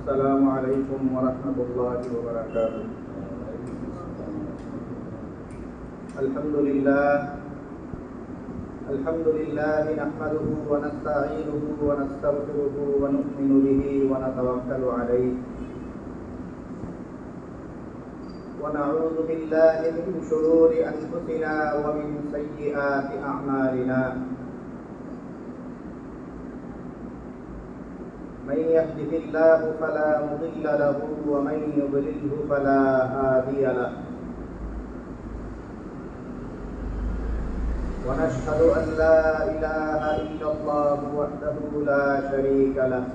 السلام عليكم ورحمة الله وبركاته. الحمد لله نحمده ونستعينه ونستغفره ونؤمن به ونتوكل عليه ونعوذ بالله من شرور أنفسنا ومن سيئات أعمالنا. من يهده الله فلا مضل له ومن يضلله فلا هادي له. ونشهد أن لا إله إلا الله وحده لا شريك له.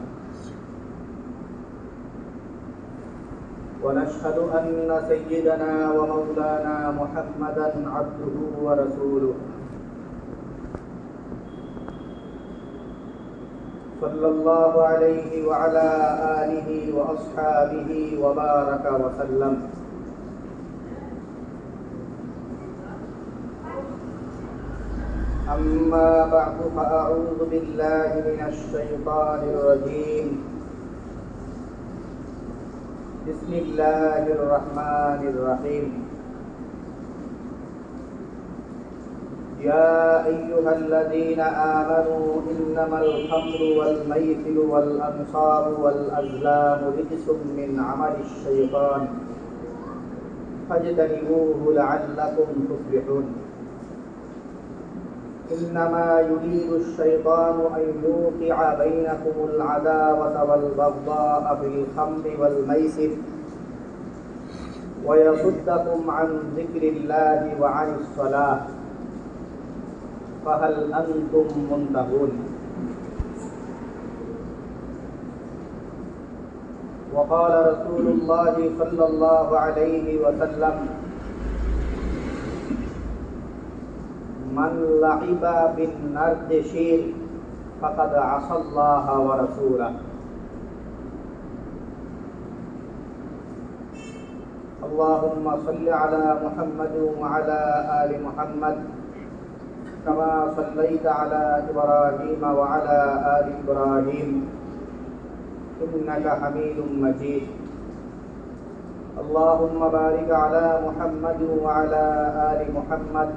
ونشهد أن سيدنا ومولانا محمدا عبده ورسوله صلى الله عليه وعلى آله وأصحابه وبارك وسلم. أما بعد فأعوذ بالله من الشيطان الرجيم. بسم الله الرحمن الرحيم. يا أيها الذين آمنوا إنما الخمر والميسر والأنصاب والأزلام رجس من عمل الشيطان فاجتنبوه لعلكم تفلحون. إنما يريد الشيطان أن يوقع بينكم العداوة والبغضاء في الخمر والميسر ويصدكم عن ذكر الله وعن الصلاة فهل أنتم منتهون. وقال رسول الله صلى الله عليه وسلم: من لعب بالنردشير فقد عصى الله ورسوله. اللهم صل على محمد وعلى آل محمد كما صليت على إبراهيم وعلى آل إبراهيم إنك حميد مجيد. اللهم بارك على محمد وعلى آل محمد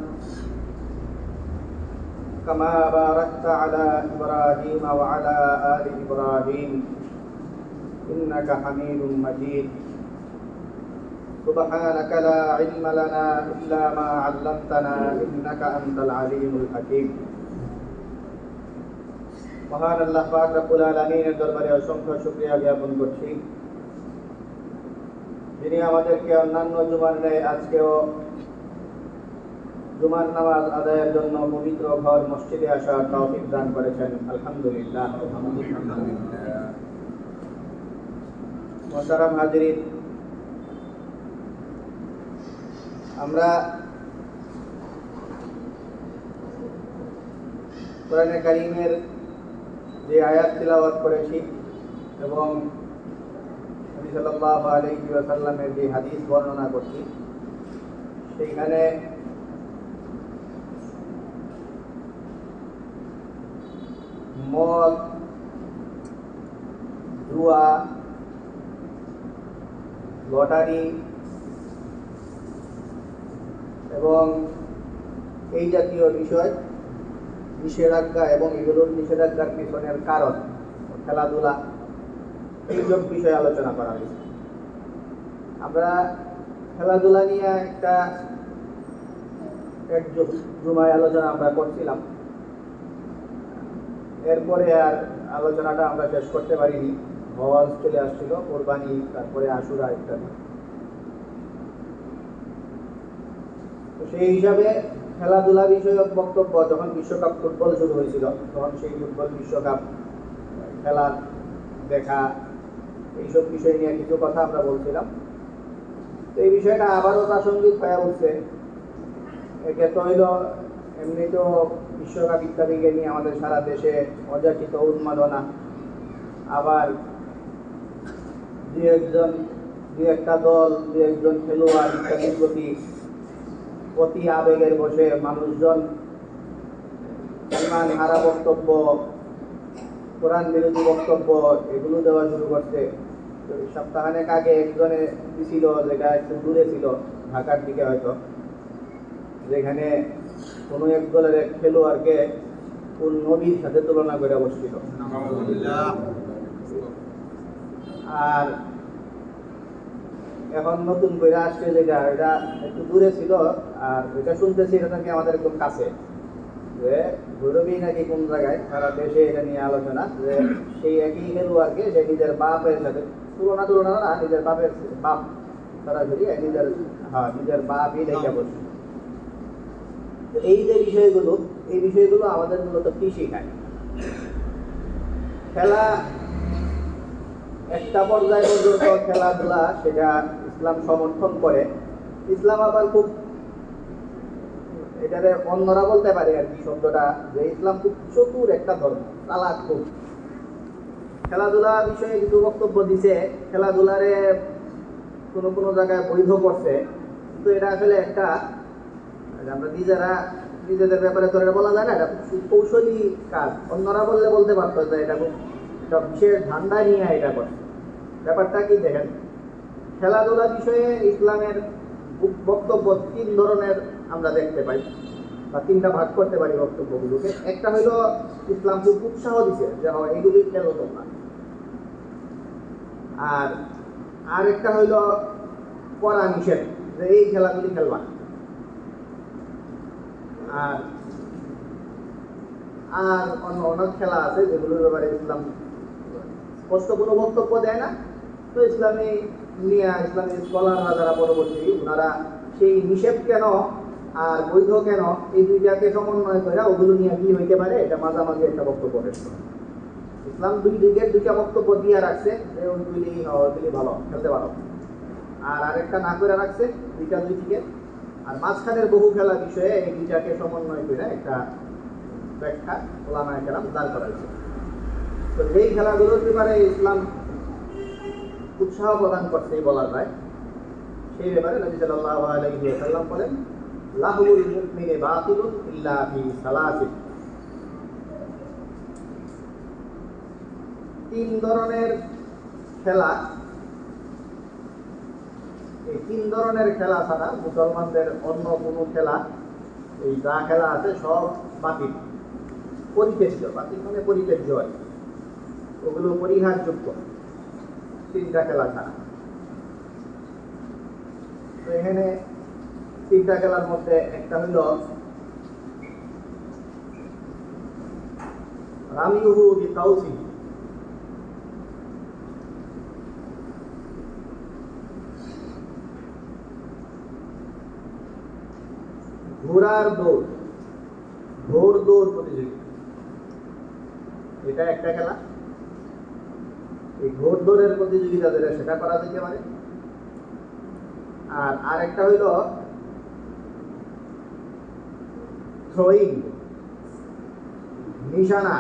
كما باركت على إبراهيم وعلى آل إبراهيم إنك حميد مجيد. سبحانك لا علم لنا إلا ما علمتنا إنك أنت العليم الحكيم. মহান আল্লাহ পাক রব্বুল আলামিনের দরবারে অসংখ্য শুকরিয়া জ্ঞাপন করছি, যিনি আমাদেরকে অন্যান্য জুমার ন্যায় আজকেও জুমার নামাজ আদায়ের জন্য পবিত্র ঘর মসজিদে আসার তৌফিক দান করেছেন। আলহামদুলিল্লাহ। মুহতারাম হাজিরিন, আমরা কোরআনে কারীমের যে আয়াত তিলাওয়াত করেছি এবং নবী সাল্লাল্লাহু আলাইহি ওয়াসাল্লামের যে হাদিস বর্ণনা করছি, সেইখানে মদ, জুয়া, লটারি এবং এই জাতীয় বিষয় নিষেধাজ্ঞা এবং এগুলোর নিষেধাজ্ঞার পিছনের কারণ, খেলাধুলা, এইসব বিষয়ে আলোচনা করা হয়েছে। আমরা খেলাধুলা নিয়ে এক জুমায় আলোচনা আমরা করছিলাম, এরপরে আর আলোচনাটা আমরা শেষ করতে পারিনি। হওয়াজ চলে আসছিল, কোরবানি, তারপরে আশুরা ইত্যাদি। তো সেই হিসাবে খেলাধুলা বিষয়ক বক্তব্য, যখন বিশ্বকাপ ফুটবল শুরু হয়েছিল তখন সেই ফুটবল বিশ্বকাপ খেলা দেখা, এইসব বিষয় নিয়ে কিছু কথা আমরা বলছিলাম। তো এই বিষয়টা আবারও প্রাসঙ্গিক হয়ে উঠছে। একে তো হইল এমনি তো বিশ্বকাপ ইত্যাদিকে নিয়ে আমাদের সারা দেশে অযাচিত উন্মাদনা, আবার দু একটা দল, দু একজন খেলোয়াড় ইত্যাদির প্রতি অতি আবেগের বসে মানুষজন ইমান হারা বক্তব্য, কোরআন বিরোধী বক্তব্য এগুলো দেওয়া শুরু করছে। তো সপ্তাহখানেক আগে একজনে দিছিল, যেটা একটু দূরে ছিল, ঢাকার দিকে হয়তো, যেখানে কোনো এক দলের এক খেলোয়াড়কে কোন নবীর সাথে তুলনা করে বসছিল। আর এখন নতুন করে আসছে যেটা, এটা একটু দূরে ছিল, আর এটা শুনতেছি এটা নাকি আমাদের একদম কাছে, যে ভৈরবী নাকি কোন জায়গায় সারা দেশে এটা নিয়ে আলোচনা, যে সেই একই খেলোয়াড়কে সে নিজের বাপের সাথে তুলনা না, নিজের বাপের বাপ সরাসরি নিজের বাপই লেখা বসে। তো এই যে বিষয়গুলো, এই বিষয়গুলো আমাদের মূলত কি শেখায়? খেলা একটা পর্যায় পর্যন্ত খেলাধুলা সেটা ইসলাম সমর্থন করে। ইসলাম আবার খুব এটারে অন্যরা বলতে পারে আর কি শব্দটা, যে ইসলাম খুব চতুর একটা ধর্ম, চালাক খুব। খেলাধুলা বিষয়ে কিছু বক্তব্য দিছে, খেলাধুলারে কোনো কোনো জায়গায় বৈধ করছে, কিন্তু এটা আসলে একটা আমরা নিজেদের ব্যাপারে তো এটা বলা যায় না, এটা খুব কৌশলী কাজ। অন্যরা বলতে পারতো যে এটা খুব একটা বিশেষ ধান্দা নিয়ে এটা করে। ব্যাপারটা কি দেখেন, খেলাধুলা বিষয়ে ইসলামের বক্তব্য তিন ধরনের আমরা দেখতে পাই, বা তিনটা ভাগ করতে পারি বক্তব্যগুলোকে। একটা হইলো ইসলাম খুব উৎসাহ দিছে যে এগুলি খেলো তোমরা, আর একটা হইলো করা নিষেধ, যে এই খেলাগুলি খেলবা। আর আর অন্য অনেক খেলা আছে যেগুলোর ব্যাপারে ইসলাম স্পষ্ট কোনো বক্তব্য দেয় না। তো ইসলামী স্কলাররা যারা পরবর্তী, ওনারা সেই নিষেধ কেন আর বৈধ কেন এই দুইটাকে সমন্বয় করে ওগুলো নিয়ে কি হইতে পারে, এটা মাঝামাঝি একটা বক্তব্য পেশ করে। ইসলাম দুই দিকের দুইটা বক্তব্য দিয়ে রাখছে, যে ওইগুলি ভালো, খেলতে ভালো, আর আরেকটা না করে রাখছে, দুইটা দুই দিকে। আর মাঝখানের বহু খেলা বিষয়ে এই দুইটাকে সমন্বয় করে একটা ব্যাখ্যা ওলামায়ে কেরাম দাঁড় করা হয়েছে। তো যেই খেলাগুলোর ব্যাপারে ইসলাম উৎসাহ প্রদান করছে বলা যায়, সেই ব্যাপারে নবী সাল্লাল্লাহু আলাইহি ওয়াসাল্লাম বলেন, লাহুল মুমিনি বাতিলুন ইল্লা ফি সালাসিন। তিন ধরনের খেলা, এই তিন ধরনের খেলা ছাড়া মুসলমানদের অন্য কোনো খেলা, এই যা খেলা আছে সব বাতিল, পরিত্যাজ্য। বাতিল মানে পরিত্যাজ্য হয়, ওগুলো পরিহারযোগ্য, তিনটা খেলা ছাড়া। তো এখানে তিনটা খেলার মধ্যে একটা হইল রামিউহু বিকাউসি, ঘোড়ার দৌড়, ঘোড় দৌড় প্রতিযোগিতা, এটা একটা খেলা। এই ঘোড় দৌড়ের প্রতিযোগিতা যেটা, সেটা করা যেতে পারে। আর আরেকটা হইল থ্রোয়িং, নিশানা,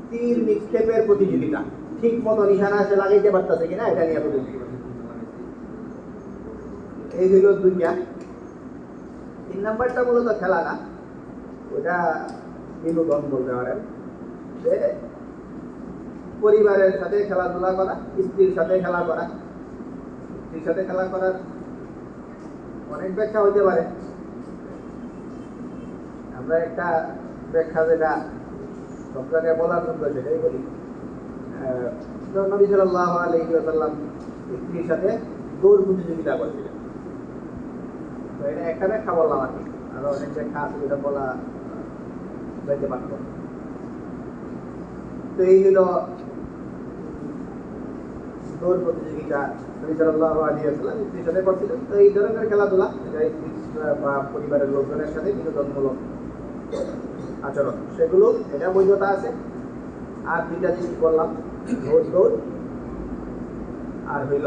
তীর নিক্ষেপের প্রতিযোগিতা, ঠিক মতো নিশানা সে লাগাইতে পারতেছে কিনা এটা নিয়ে প্রতিযোগিতা। এই হইল দুইটা। তিন নাম্বারটা মূলত খেলা না, ওটা বিনোদন বলতে পারেন, যে পরিবারের সাথে খেলাধুলা করা, স্ত্রীর সাথে খেলা করা। স্ত্রীর সাথে খেলা করার অনেক ব্যাখ্যা হইতে পারে। আমরা একটা ব্যাখ্যা যেটা সব জায়গায় বলার জন্য সেটাই বলি। নবী সাল্লাল্লাহু আলাইহি ওয়াসাল্লাম স্ত্রীর সাথে দৌড় প্রতিযোগিতা করেছিলেন। তো এটা একটা ব্যাখ্যা বললাম আর কি, আরো অনেক ব্যাখ্যা আছে যেটা বলা যাইতে পারত। তো এই হলো দৌড় প্রতিযোগিতা নবী সাল্লাল্লাহু আলাইহি ওয়াসাল্লাম স্ত্রীর সাথে করছিলেন। তো এই ধরনের খেলাধুলা এটা বা পরিবারের লোকজনের সাথে বিনোদনমূলক আচরণ, সেগুলো এটা বৈধতা আছে। আর দুইটা জিনিস বললাম, ঘোড় দৌড় আর হইল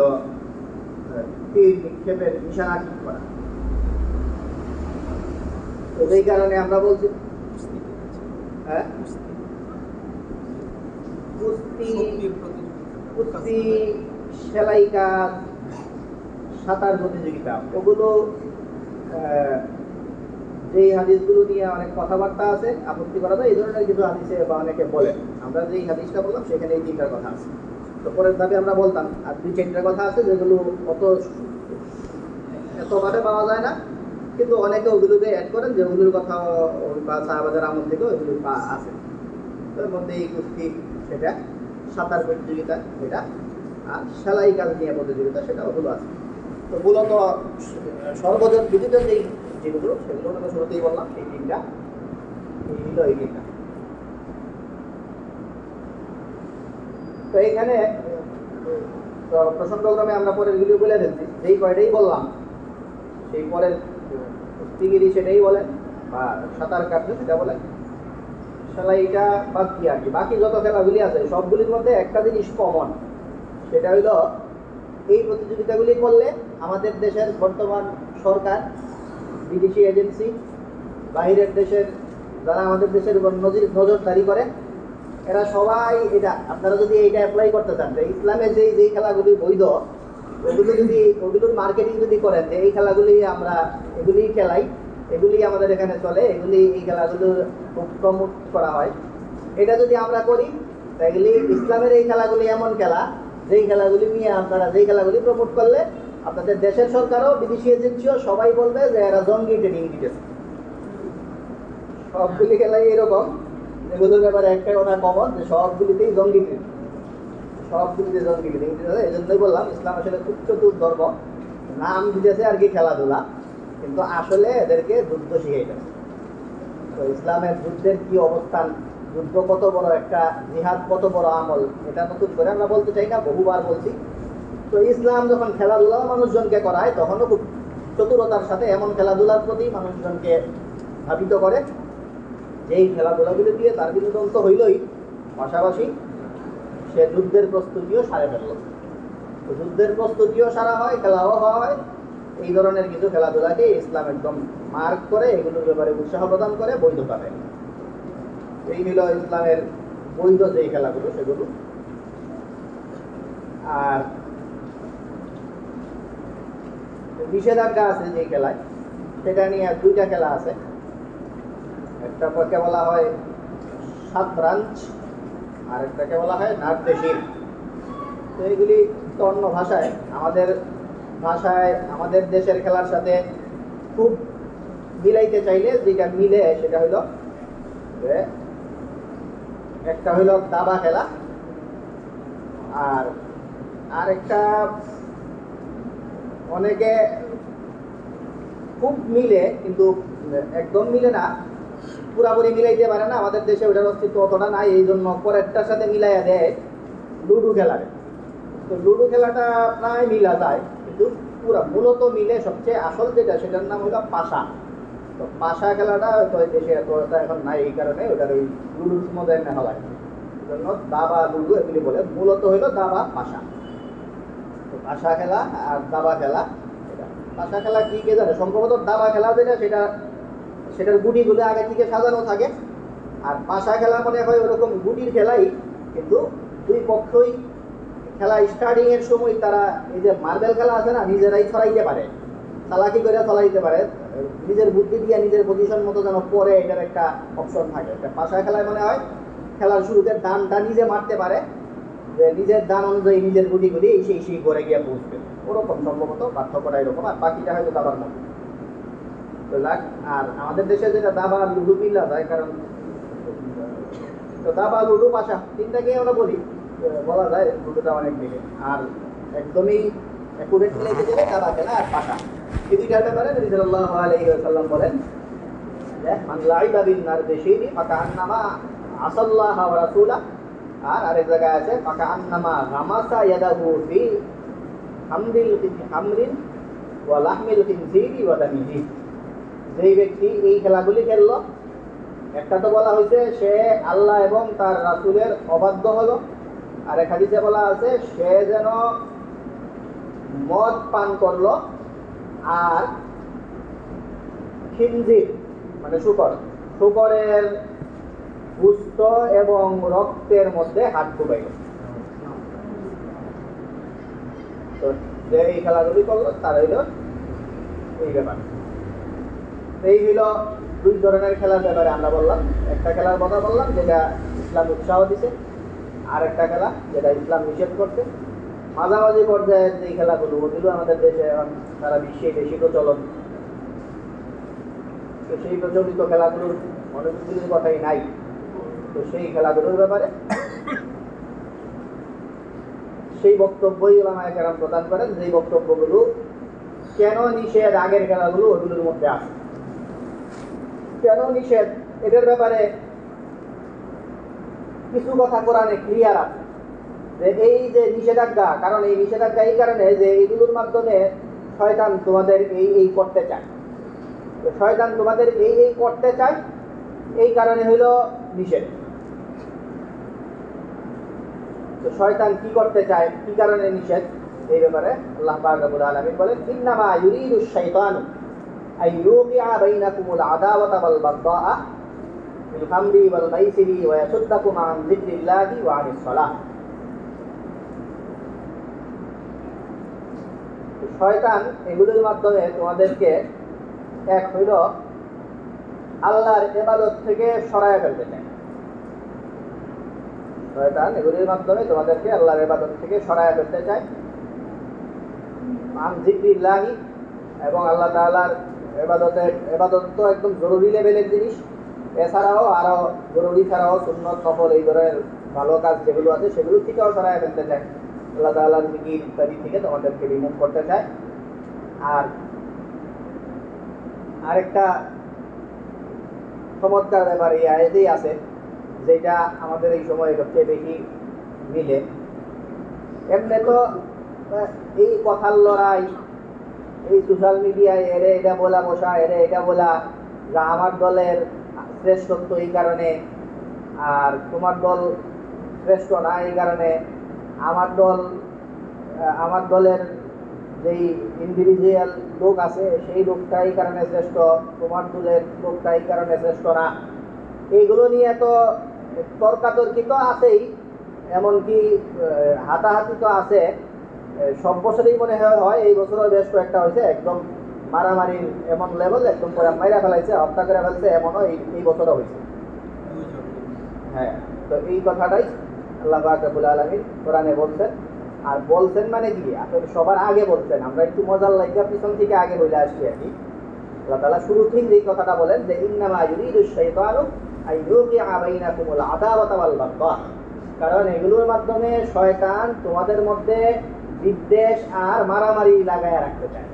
তীর নিক্ষেপের নিশানা ঠিক করা। তো এই কারণে আমরা বলছি কুস্তি, সেলাই কাজ, সাঁতার প্রতিযোগিতা, ওগুলো যে হাদিসগুলো নিয়ে অনেক কথাবার্তা আছে, আপত্তি করা যায় এই ধরনের কিছু হাদিসে বা অনেকে বলেন। আমরা যে হাদিসটা বললাম সেখানে এই তিনটার কথা আছে। তো পরের ধাপে আমরা বলতাম আর দুই চারটা কথা আছে যেগুলো এতভাবে পাওয়া যায় না, কিন্তু অনেকে ওগুলোকে অ্যাড করেন যে ওগুলোর কথা বা সাহাবাদের আমল থেকে ওইগুলো আছে। তার মধ্যে এই কুস্তি সেটা, সাঁতার প্রতিযোগিতা এটা, আর সেলাই কাজ নিয়ে প্রতিযোগিতা সেটা ওগুলো আছে। তো মূলত সর্বজন বিদিত যেগুলো সেগুলো তো শুরুতেই বললাম এই তিনটা, এই তিনটা। তো এইখানে প্রসঙ্গক্রমে আমরা পরের ভিডিও বলে ফেলছি, যেই কয়টাই বললাম সেই পরের কুস্তিগিরি সেটাই বলেন, বা সাঁতার কাটলে সেটা বলেন, সেলাইটা বাদ কি আর কি বাকি যত খেলাগুলি আছে সবগুলির মধ্যে একটা জিনিস কমন, সেটা হইল এই প্রতিযোগিতাগুলি করলে আমাদের দেশের বর্তমান সরকার, বিদেশি এজেন্সি, বাইরের দেশের যারা আমাদের দেশের উপর নজরদারি করে, এরা সবাই এটা, আপনারা যদি এইটা অ্যাপ্লাই করতে চান যে ইসলামে যেই খেলাগুলি বৈধ ওগুলোর মার্কেটিং যদি করেন যে এই খেলাগুলি আমরা এগুলি খেলাই, এগুলি আমাদের এখানে চলে, এই খেলাগুলো খুব প্রমোট করা হয়, এটা যদি আমরা করি তাহলে ইসলামের এই খেলাগুলি এমন খেলা যেই খেলাগুলি নিয়ে আপনারা যেই খেলাগুলি প্রমোট করলে আপনাদের দেশের সরকারও বিদেশি এজেন্সিও সবাই বলবে যে এরা জঙ্গি ট্রেনিং দিতেছে। সবগুলি খেলাই এরকম, এগুলোর ব্যাপারে একটা কথা কমন যে সবগুলিতেই জঙ্গি ট্রেনিং, সবগুলিতে জঙ্গি ট্রেনিং দিতেছে। এই জন্যই বললাম ইসলাম আসলে খুব চতুর ধর্ম, নাম দিতেছে আর কি খেলাধুলা, কিন্তু আসলে এদেরকে যুদ্ধ শিখাইতেছে। তো ইসলামের যুদ্ধের কি অবস্থান, যুদ্ধ কত বড় একটা জিহাদ, কত বড় আমল, এটা নতুন করে আমরা বলতে চাই না, বহুবার বলছি। তো ইসলাম যখন খেলাধুলা মানুষজনকে করায় তখনও খুব চতুরতার সাথে এমন খেলাধুলার প্রতি মানুষজনকে ধাবিত করে যেই খেলাধুলাগুলি দিয়ে তার বিনোদন তো হইলই, পাশাপাশি সে যুদ্ধের প্রস্তুতিও সারে ফেলল। তো যুদ্ধের প্রস্তুতিও সারা হয়, খেলাও হয়, এই ধরনের কিছু খেলাধুলাকে ইসলাম একদম মার্ক করে, এগুলোর ব্যাপারে উৎসাহ প্রদান করে, বৈধতা দেয়। এই হল ইসলামের বৈধ যেই খেলাগুলো সেগুলো। আর নিষেধাজ্ঞা আছে যে খেলায়, সেটা নিয়ে দুইটা খেলা আছে। একটাকে বলা হয় শাতরাঞ্জ, আর একটাকে বলা হয় নার্দেশির। তো এইগুলি তো অন্য ভাষায়, আমাদের দেশের খেলার সাথে খুব মিলাইতে চাইলে যেটা মিলে সেটা হইল একটা হইল দাবা খেলা, আর একটা অনেকে খুব মিলে কিন্তু একদম মিলে না, পুরাপুরি মিলাইতে পারে না, আমাদের দেশে ওটার অস্তিত্ব অতটা নাই, এই জন্য পরেরটার সাথে মিলাইয়া দেয় লুডু খেলারে। তো লুডু খেলাটা প্রায় মিলা যায়, কিন্তু পুরা মূলত মিলে সবচেয়ে আসল যেটা সেটার নাম হলো পাশা। তো পাশা খেলাটা হয়তো দেশে এতটা এখন নাই, এই কারণে ওটার ওই লুডুর মধ্যে নেওয়া হয়, এই জন্য দাবা লুডু এগুলি বলে, মূলত হইলো দাবা পাশা। তো পাশা খেলা আর দাবা খেলা, পাশা খেলা কি কে জানে? সম্ভবত দাবা খেলা যেটা সেটার গুটিগুলো আগে থেকে সাজানো থাকে, আর পাশা খেলা মনে হয় ওরকম গুটির খেলাই, কিন্তু দুই পক্ষই খেলা স্টার্টিং এর সময় তারা এই যে মার্বেল খেলা আছে না, নিজেরাই ছড়াইতে পারে, চালাকি করে ছড়াইতে পারে, নিজের বুদ্ধি দিয়ে নিজের পজিশন মতো যেন পরে এটার একটা অপশন থাকে। একটা পাশা খেলায় মনে হয় খেলার শুরুতে দানটা নিজে মারতে পারে, যে নিজের দান অনুযায়ী নিজের গুটিগুলি সেই করে গিয়ে পৌঁছবে, ওরকম সম্ভবত পার্থক্যটা এরকম, আর বাকিটা হয়তো দাবার মতো। তো আর আমাদের দেশে যেটা দাবা লুডু মিলা যায়, কারণ তো দাবা লুডু পাশা তিনটাকেই আমরা বলা যায় লুডুটা অনেক মিলে, আর একদমই অ্যাকুরেট মিলাইতে গেলে দাবা খেলা আর পাশা, এই দুইটার ব্যাপারে নবী সাল্লাল্লাহু আলাইহি ওয়াসাল্লাম বলেন যে মান লাইবা বিন নারদেশিনি ফাকান্নামা আসাল্লাহ ওয়া রাসূলা, আর আরেক জায়গায় আছে ফাকান্নামা গামাসা ইয়াদাহু ফি হামরিন ওয়া লাহমিল খিনজিরি ওয়া দামিহি। যেই ব্যক্তি এই খেলাগুলি খেললো, একটা তো বলা হয়েছে সে আল্লাহ এবং তার রাসূলের অবাধ্য হলো, আর এক হাদিসে বলা আছে সে যেন মদ পান করলো আর খিনজির মানে শুকরের গোশত এবং রক্তের মধ্যে হাত ঢুকাইল। তো যে এই খেলাগুলি করলো তার হইল এই ব্যাপার। এই হইল দুই ধরনের খেলার ব্যাপারে আমরা বললাম। একটা খেলার কথা বললাম যেটা ইসলাম উৎসাহ দিছে, আর একটা খেলা যেটা ইসলাম নিষেধ করছে। মাঝামাঝি পর্যায়ের যে খেলাগুলো, ওগুলো আমাদের দেশে এখন সারা বিশ্বে বেশি প্রচলন। তো সেই প্রচলিত খেলাগুলোর অনেকগুলির কথাই নাই। তো সেই খেলাগুলোর ব্যাপারে সেই বক্তব্যই উলামায়ে কেরাম প্রদান করেন, যেই বক্তব্যগুলো কেন নিষেধ আগের খেলাগুলো ওগুলোর মধ্যে আছে, কেন নিষেধ এদের ব্যাপারে কিছু কথা কোরআনে ক্লিয়ার আছে। যে এই যে নিষেধাজ্ঞা, কারণ এই নিষেধাজ্ঞা এই কারণে যে এইগুলোর মাধ্যমে শয়তান তোমাদের এই করতে চায়। তো শয়তান তোমাদের এই করতে চায়, এই কারণে হইল নিষেধ। তো শয়তান কি করতে চায়, কি কারণে নিষেধ, এই ব্যাপারে আল্লাহ পাক রব্বুল আলামিন বলেন, ইন্নামা ইউরিদুশ শাইতানু আন ইউকিআ বাইনাকুমুল আদাওয়াতা ওয়াল বাগদাআ ফিল খামরি ওয়াল মাইসিরি ওয়া ইয়াসুদ্দাকুম আন যিকরিল্লাহি ওয়া আনিস সালাহ। শয়তান এগুলোর মাধ্যমে তোমাদেরকে এক হইল আল্লাহর ইবাদত থেকে সরায় ফেলতে চায়। শয়তান এগুলির মাধ্যমে তোমাদেরকে আল্লাহর ইবাদত থেকে সরায় ফেলতে চায়। আন যিকরিল্লাহি, এবং আল্লাহ তাআলার ইবাদত তো একদম জরুরি লেভেলের জিনিস। এছাড়াও আরো জরুরি ছাড়াও সুন্নত, নফল, এই ধরনের ভালো কাজ যেগুলো আছে সেগুলো থেকেও সরায় ফেলতে চায়। আল্লাহ তাআলার জিকির ইত্যাদি থেকে তোমাদেরকে রিমুভ করতে চায়। আর আরেকটা চমৎকার ব্যাপার এই আয়াতেই আছে, যেটা আমাদের এই সময়ে সবচেয়ে বেশি মিলে। এমনি তো এই কথার লড়াই, এই সোশ্যাল মিডিয়ায় এরে এটা বলা বসা, এরে এটা বলা যে আমার দলের শ্রেষ্ঠত্ব এই কারণে, আর তোমার দল শ্রেষ্ঠ না এই কারণে, আমার দলের যেই ইন্ডিভিজুয়াল লোক আছে সেই লোকটা এই কারণে শ্রেষ্ঠ, তোমার দলের লোকটা এই কারণে শ্রেষ্ঠ না। এইগুলো নিয়ে তো তর্কাতর্কি তো আছেই, এমনকি হাতাহাতি তো আছে। সব বছরই মনে হয়, এই বছরও বেশ কয়েকটা হয়েছে, একদম মারামারির এমন লেভেল, একদম করে মাইরা ফেলাইছে, হত্যা করে ফেলছে, এমনও এই বছরও হয়েছে। হ্যাঁ, তো এই কথাটাই আল্লাহ পাক রব্বুল আলামিন কোরআনে বলছেন। আর বলছেন মানে কি, আসলে সবার আগে বলছেন, আমরা একটু মজার লাগা পিছন থেকে আগে বলে আসছি আর কি। আল্লাহ তাআলা শুরুতেই এই কথাটা বলেন যে ইন্নামা ইউরিদুশ শাইতানু আন ইউকিআ বাইনাকুমুল আদাওয়াতা ওয়াল বাগদা, কারণ এগুলোর মাধ্যমে শয়তান তোমাদের মধ্যে বিদ্বেষ আর মারামারি লাগায় রাখতে চায়।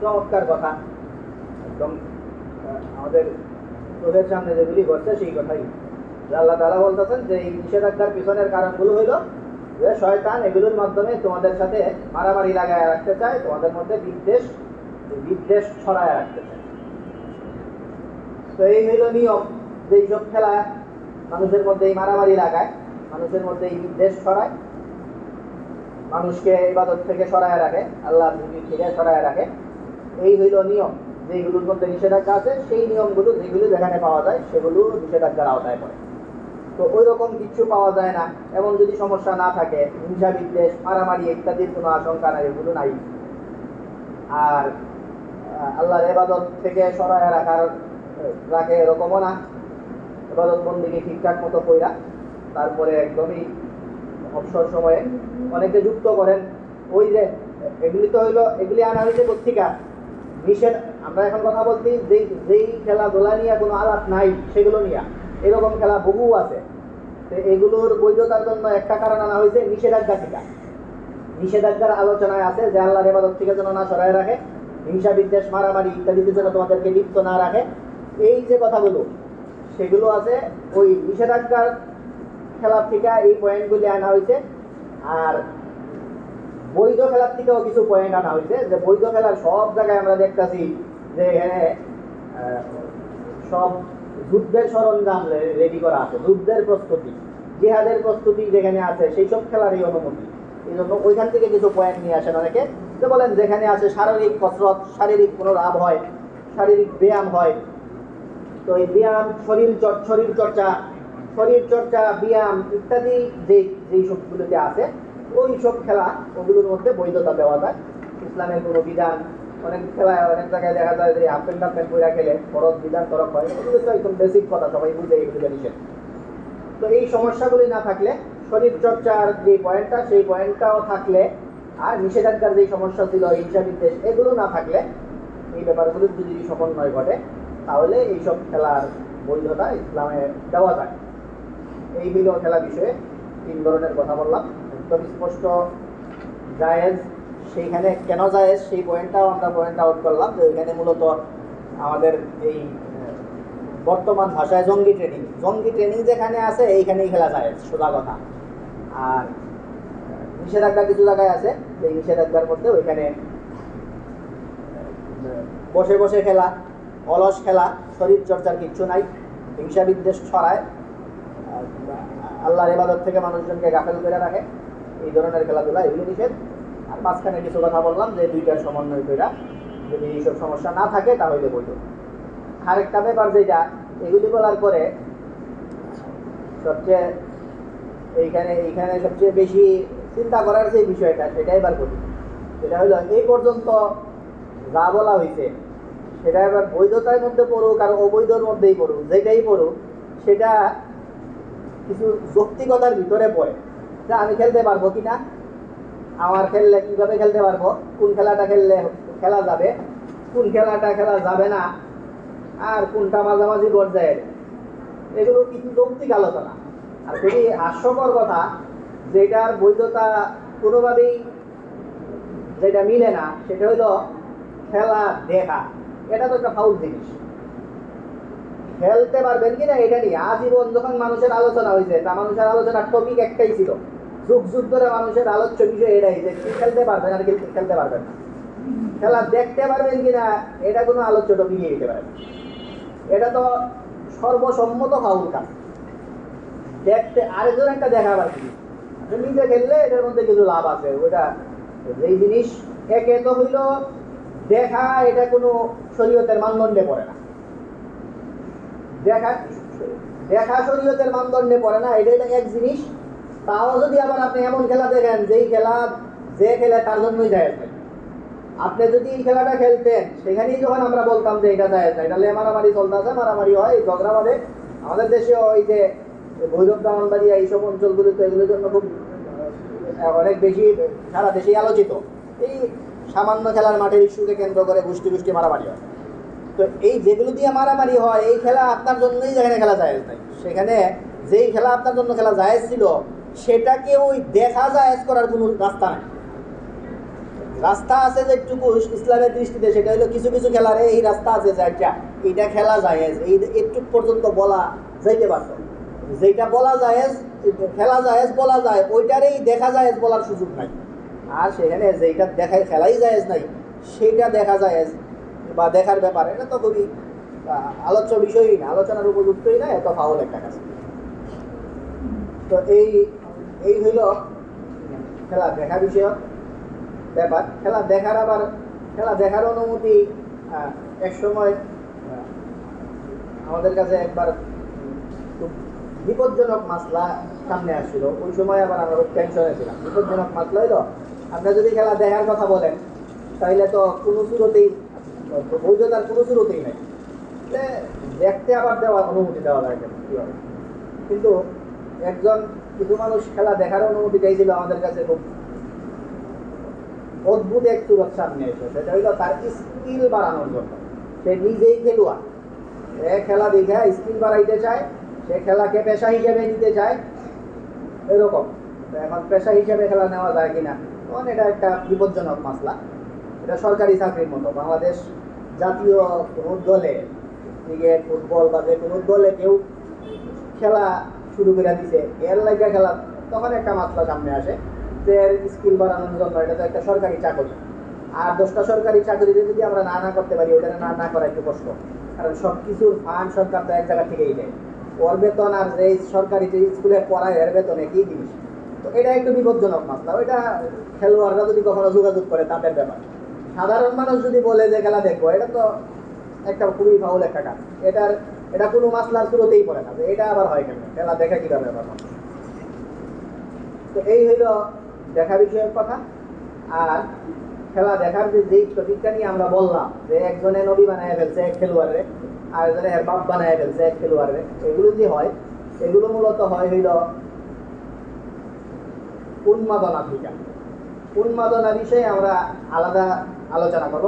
চমৎকার কথা, একদম আমাদের চোখের সামনে যেগুলি ঘটছে সেই কথাই আল্লাহ তাআলা বলতেছেন যে এই নিষেধাজ্ঞার পিছনের কারণগুলো হইল যে শয়তান এগুলোর মাধ্যমে তোমাদের সাথে মারামারি লাগায় রাখতে চায়, তোমাদের মধ্যে বিদ্বেষ ছড়ায় রাখতে চায়। তো এই হইল নিয়ম, যে এইসব খেলা মানুষের মধ্যে এই মারামারি লাগায়, মানুষের মধ্যে এই বিদ্বেষ ছড়ায়, মানুষকে ইবাদত থেকে সরায় রাখে, আল্লাহর জিকির থেকে সরায় রাখে। এই হইল নিয়ম, যেগুলোর মধ্যে নিষেধাজ্ঞা আছে সেই নিয়মগুলো যেগুলো যেখানে পাওয়া যায় সেগুলো নিষেধাজ্ঞার আওতায় পড়ে। তো ওই রকম কিছু পাওয়া যায় না, এমন যদি সমস্যা না থাকে, হিংসা বিদ্বেষ মারামারি ইত্যাদির কোনো আশঙ্কা নাই, এগুলো নাই। আর আল্লাহর ইবাদত থেকে সরায় রাখে এরকমও না, ইবাদত বন্দেগী ঠিকঠাক মতো কইরা তারপরে একদমই অবসর সময়ে অনেকে যুক্ত করেন। ওই যে এগুলি তো হইলো, এগুলি আনা হয়েছে পত্রিকা নিষেধ। আমরা এখন কথা বলছি যেই খেলাধুলা নিয়ে কোনো আলাপ নাই সেগুলো নিয়ে, এরকম খেলা বহু আছে। তো এগুলোর বৈধতার জন্য একটা কারণ আনা হয়েছে নিষেধাজ্ঞা টিকা। নিষেধাজ্ঞার আলোচনায় আছে যে আল্লাহর ইবাদত থেকে যেন না সরায় রাখে, হিংসা বিদ্বেষ মারামারি ইত্যাদিতে যেন তোমাদেরকে লিপ্ত না রাখে, এই যে কথাগুলো সেগুলো আছে ওই নিষেধাজ্ঞার খেলার থেকে এই পয়েন্টগুলি আনা হয়েছে। আর বৈধ খেলার থেকেও কিছু পয়েন্ট আনা হয়েছে, যে বৈধ খেলার সব জায়গায় আমরা দেখতেছি যে এখানে সব যুদ্ধের সরঞ্জাম রেডি করা আছে, যুদ্ধের প্রস্তুতি, জিহাদের প্রস্তুতি যেখানে আছে সেই সব খেলারই অনুমতি। এই জন্য ওইখান থেকে কিছু পয়েন্ট নিয়ে আসেন অনেকে, যে বলেন যেখানে আছে শারীরিক কসরত, শারীরিক কোনো লাভ হয়, শারীরিক ব্যায়াম হয়, তো এই ব্যায়াম, শরীর চর্চা, ব্যায়াম ইত্যাদি যেই সবগুলোতে আছে ওই সব খেলা ওগুলোর মধ্যে বৈধতা দেওয়া যায়। ইসলামের কোনো বিধান অনেক খেলায় অনেক জায়গায় দেখা যায় যে হাফ প্যান্ট পরে খেলে খরচ বিধান তরফ হয়, এগুলো তো একদম বেসিক কথা, সবাই বুঝে এগুলো নিষেধ। তো এই সমস্যাগুলি না থাকলে, শরীর চর্চার যে পয়েন্টটা সেই পয়েন্টটাও থাকলে, আর নিষেধাজ্ঞার যে সমস্যা ছিল হিংসা বিদ্বেষ এগুলো না থাকলে, এই ব্যাপারগুলোর যদি সমন্বয় ঘটে তাহলে এইসব খেলার বৈধতা ইসলামে দেওয়া যায়। এই হইল খেলা বিষয়ে 3 ধরনের কথা বললাম, একদম স্পষ্ট জায়েজ। সেইখানে কেন জায়েজ সেই পয়েন্টটাও আমরা পয়েন্ট আউট করলাম, যে ওইখানে মূলত আমাদের এই বর্তমান ভাষায় জঙ্গি ট্রেনিং যেখানে আছে এইখানেই খেলা যায়, সোজা কথা। আর নিষেধাজ্ঞা কিছু জায়গায় আছে, যে নিষেধাজ্ঞার মধ্যে ওইখানে বসে বসে খেলা, অলস খেলা, শরীর চর্চার কিচ্ছু নাই, হিংসা বিদ্বেষ ছড়ায়, আল্লাহর ইবাদত থেকে মানুষজনকে গাফেল করে রাখে, এই ধরনের খেলাধুলা, এগুলো নিষেধ। আর মাঝখানে কিছু কথা বললাম যে দুইটার সমন্বয় করে যদি এইসব সমস্যা না থাকে তাহলে বলব। আরেকটা ব্যাপার যেটা, এগুলি বলার পরে সবচেয়ে এইখানে সবচেয়ে বেশি চিন্তা করার যে বিষয়টা সেটা এবার বলি। সেটা হলো এই পর্যন্ত যা বলা হয়েছে সেটা এবার বৈধতার মধ্যে পড়ুক আর অবৈধর মধ্যেই পড়ুক, যেটাই পড়ুক সেটা কিছু যৌক্তিকতার ভিতরে পড়ে, যে আমি খেলতে পারবো কিনা, আমার খেললে কীভাবে খেলতে পারবো, কোন খেলাটা খেললে খেলা যাবে, কোন খেলাটা খেলা যাবে না, আর কোনটা মাঝামাঝি পর্যায়ের, এগুলো কিছু যৌক্তিক আলোচনা। আর খুবই হাস্যকর কথা, যেটার বৈধতা কোনোভাবেই যেটা মিলে না, সেটা হলো খেলা দেখা। এটা তো একটা ফাউল জিনিস। খেলতে পারবেন কিনা এটা নিয়ে আজীবন যখন মানুষের আলোচনা হয়েছে, তা মানুষের আলোচনার টপিক একটাই ছিল, যুগ যুগ ধরে মানুষের আলোচ্য বিষয় এটাই, যে কি খেলতে পারবেন আর খেলতে পারবেন না। খেলা দেখতে পারবেন কিনা এটা কোনো আলোচ্য টপিকই দিতে পারে না। এটা তো সর্বসম্মত ফাউল কাজ। দেখতে আরেকজন একটা দেখা পাচ্ছি, নিজে খেললে এটার মধ্যে কিছু লাভ আছে, ওইটা যেই জিনিস একে তো হইল দেখা, এটা কোনো শরীয়তের মানদণ্ডে পড়ে না, দেখা শরীয়তের মানদণ্ডে পড়ে না, এটা এক জিনিস। তাও যদি আবার আপনি এমন খেলা দেখেন যে খেলে তার জন্যই যায়, আপনি যদি এই খেলাটা খেলতেন সেখানেই যখন আমরা বলতাম যে এটা যায় না, এটা মারামারি চলতেছে, মারামারি হয়, ঝগড়া বাঁধে। আমাদের দেশে ওই যে ভৈরব ব্রাহ্মণবাড়িয়া এইসব অঞ্চলগুলো তো এগুলোর জন্য খুব অনেক বেশি সারা দেশেই আলোচিত। এই সামান্য খেলার মাঠের ইস্যুকে কেন্দ্র করে গোষ্ঠী মারামারি হয়। তো এই যেগুলো দিয়ে মারামারি হয়, এই খেলা আপনার জন্যই যেখানে খেলা জায়েজ নাই, সেখানে যেই খেলা আপনার জন্য খেলা জায়েজ ছিল সেটাকে ওই দেখা জায়েজ করার কোনো রাস্তা নাই। রাস্তা আছে যেটুকু ইসলামের দৃষ্টিতে, সেটা হলো কিছু কিছু খেলার এই রাস্তা আছে যে এইটা খেলা জায়েজ, এই একটু পর্যন্ত বলা যাইতে পারত, যেটা বলা জায়েজ, খেলা জায়েজ বলা যায়, ওইটারই দেখা জায়েজ বলার সুযোগ নাই। আর সেখানে যেইটা দেখায় খেলাই জায়েজ নাই, সেইটা দেখা জায়েজ বা দেখার ব্যাপারে, এটা তো খুবই আলোচ্য বিষয়ই না, আলোচনার উপযুক্তই না, এত ফাউল একটা কাজ। তো এই হইল খেলা দেখা বিষয়ক ব্যাপার। খেলা দেখার অনুমতি এক সময় আমাদের কাছে একবার খুব বিপজ্জনক মাসলা সামনে আসছিল, ওই সময় আবার আমরা খুব টেনশনে ছিলাম। বিপজ্জনক মাসলা হইল, আপনারা যদি খেলা দেখার কথা বলেন তাহলে তো কোনো শুরুতেই বৈধতার কোনো শুরুতেই নাই, দেখতে আবার অনুমতি দেওয়া যায় কেন, কীভাবে? কিন্তু কিছু মানুষ খেলা দেখার অনুমতি চাইছিল আমাদের কাছে, খুব অদ্ভুত এক সুরত সামনে এসে, সেটা হইল তার স্কিল বাড়ানোর জন্য। সে নিজেই খেলোয়াড়, খেলা দেখে স্কিল বাড়াইতে চায়, সে খেলাকে পেশা হিসেবে নিতে চায়, এরকম। এখন পেশা হিসেবে খেলা নেওয়া যায় কিনা, তখন এটা একটা বিপজ্জনক মাসলা। এটা সরকারি চাকরির মতো। বাংলাদেশ জাতীয় কোনো দলে, ক্রিকেট, ফুটবল বা যে কোনো দলে কেউ খেলা শুরু করে দিছে, এর লাগে খেলা, তখন একটা মাসলা সামনে আসে যে স্কিল বাড়ানোর জন্য। এটা তো একটা সরকারি চাকরি, আর 10টা সরকারি চাকরিতে যদি আমরা না করতে পারি, ওটা না করা একটু কষ্ট, কারণ সব কিছুর ফান্ড সরকার তো এক জায়গা থেকেই দেয়। ওর বেতন আর যে সরকারি যে স্কুলে পড়ায় এর বেতন একই জিনিস। তো এটা একটু বিপজ্জনক মাসলা। ওইটা খেলোয়াড়রা যদি কখনো যোগাযোগ করে তাদের ব্যাপার। সাধারণ মানুষ যদি বলে যে খেলা দেখবো, এটা তো একটা খুবই ফাউল একটা কাজ। এটা কোনো মাসলার শুরুতেই পড়ে না, এটা আবার হয় কেন, খেলা দেখা কিভাবে ব্যাপার। তো এই হইল দেখা বিষয়ের কথা। আর খেলা দেখার যে যেই টপিকটা নিয়ে আমরা বললাম যে একজনে নবী বানায় ফেলছে এক খেলোয়াড়ে, আর একজনে বাপ বানায় ফেলছে এক খেলোয়াড়ে, এগুলো যে হয় এগুলো মূলত হয় হইল উন্মাদনা থেকে। উন্মাদনা বিষয়ে আমরা আলাদা আলোচনা করব।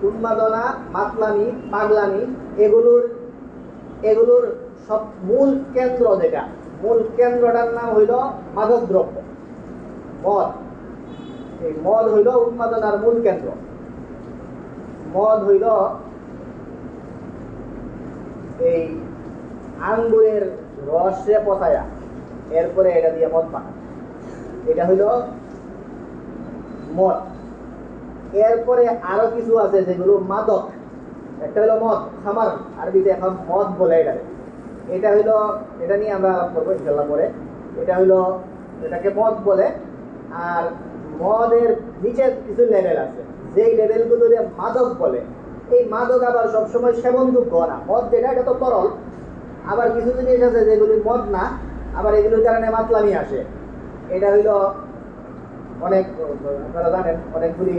উন্মাদনা, মাতলামি, পাগলামি, এগুলোর সব মূল কেন্দ্র যেটা, মূল কেন্দ্রটার নাম হইল মাদক দ্রব্য, মদ। এই মদ হইল উন্মাদনার মূল কেন্দ্র। মদ হইল এই আঙ্গুরের রসে পচায়া এরপরে এটা দিয়ে মদ বানায়, এটা হইল মদ। এরপরে আরো কিছু আছে যেগুলো মাদক। একটা হইলো মদ, খামার, আরবিতে এখন মদ বলে এটা। এটা হইলো, এটা নিয়ে আমরা আলাপ করবো ইনশাল্লাহ পরে। এটা হইলো, এটাকে মদ বলে। আর মদের নিচের কিছু লেভেল আছে, যেই লেভেলগুলো মাদক বলে। এই মাদক আবার সবসময় সেবনযোগ্য না। মদ যেটা, এটা তো তরল। আবার কিছু জিনিস আছে যেগুলি মদ না, আবার এগুলোর কারণে মাতলামি আসে। এটা হইলো অনেক, আপনারা জানেন অনেকগুলি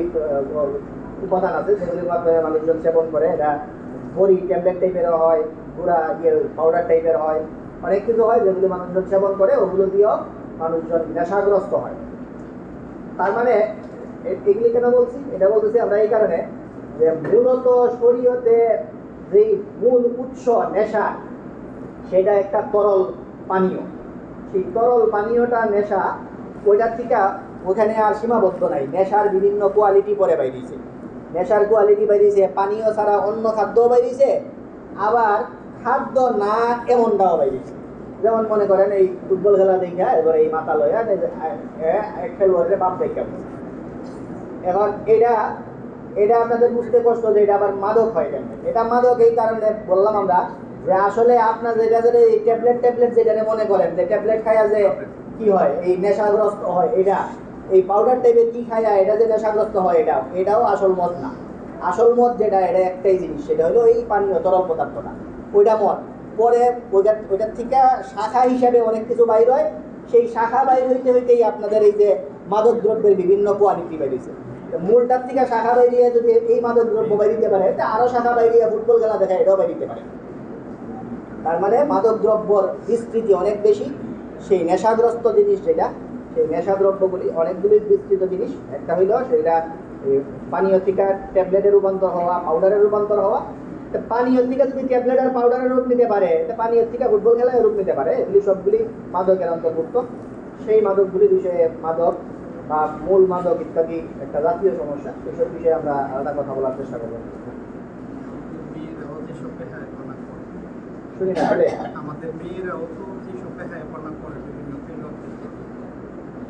উপাদান আছে যেগুলির মাধ্যমে মানুষজন সেবন করে। এটা বড়ি ট্যাবলেট টাইপের হয়, গুঁড়া পাউডার টাইপের হয়, অনেক কিছু হয় যেগুলি মানুষজন সেবন করে, ওগুলো দিয়েও মানুষজন নেশাগ্রস্ত হয়। তার মানে এগুলি কেন বলছি? এটা বলতেছি আমরা এই কারণে যে মূলত শরীয়তে যেই মূল উৎস নেশা, সেটা একটা তরল পানীয়। সেই তরল পানীয়টা নেশা, ওইটার থেকে ওখানে আর সীমাবদ্ধ নাই। নেশার বিভিন্ন কোয়ালিটি পরে বাইরেছে। নেশার কোয়ালিটি বাইরেছে পানীয় ছাড়া অন্য খাদ্যও বাইরেছে, আবার খাদ্য না এমনটাও বাইরেছে। যেমন মনে করেন এই ফুটবল খেলা দেখা এবার এই মাথা লয়া খেলোয়াড়ের বাপ দেখা। এখন এটা আপনাদের বুঝতে কষ্ট যে এটা আবার মাদক হয় কেন। এটা মাদক এই কারণে বললাম আমরা যে আসলে আপনার যেটা এই ট্যাবলেট যেটা মনে করেন যে ট্যাবলেট খাইয়া যে কি হয় এই নেশাগ্রস্ত হয়, এটা এই পাউডার টাইপের কি খাইয়া এটা যে নেশাগ্রস্ত হয়, এটাও আসল মদ না। আসল মদ যেটা, এটা একটাই জিনিস, সেটা হলো এই পানীয় তরল পদার্থটা, ওইটা মদ। পরে ওইটার থেকে শাখা হিসাবে অনেক কিছু বাইর হয়। সেই শাখা বাইর হইতেই আপনাদের এই যে মাদক দ্রব্যের বিভিন্ন কোয়ালিটি বাইরেছে। মূলটার থেকে শাখা বাইরিয়ে যদি এই মাদক দ্রব্য বাইরিতে পারে, আরো শাখা বাইরিয়ে ফুটবল খেলা দেখা এটাও বাইরিতে পারে। তার মানে মাদক দ্রব্যর বিস্তৃতি অনেক বেশি। সেই নেশাগ্রস্ত জিনিস যেটা, সেই নেশাদ্রব্যগুলি অনেকগুলি বিস্তৃত জিনিস। একটা হইল সেটা পানীয় থেকে ট্যাবলেটের রূপান্তর হওয়া, পাউডারের রূপান্তর হওয়া। পানীয় থেকে যদি ট্যাবলেট আর পাউডারের রূপ নিতে পারে, পানীয় থেকে ফুটবল খেলায় রূপ নিতে পারে, এগুলি সবগুলি মাদকের অন্তর্ভুক্ত। সেই মাদকগুলি বিষয়ে মাদক বা মূল মাদক ইত্যাদি একটা জাতীয় সমস্যা, এসব বিষয়ে আমরা আলাদা কথা বলার চেষ্টা করবো। শুনি না বলে আমাদের মেয়েরাও তো যেসব বেহায়াপনা করে বিভিন্ন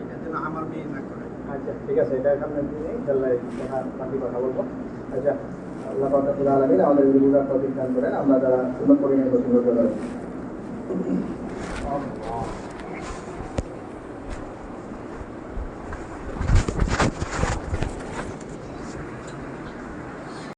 এটা যেন আমার মেয়ে না করে। আচ্ছা ঠিক আছে, এটা এখন ইনশাআল্লাহ বাকি কথা বলবো। আচ্ছা, আল্লাহ পাক রব্বুল আলামিন আমাদের বুঝার তৌফিক দান করেন। আমরা যারা সুন্নাত পরিণয় করতে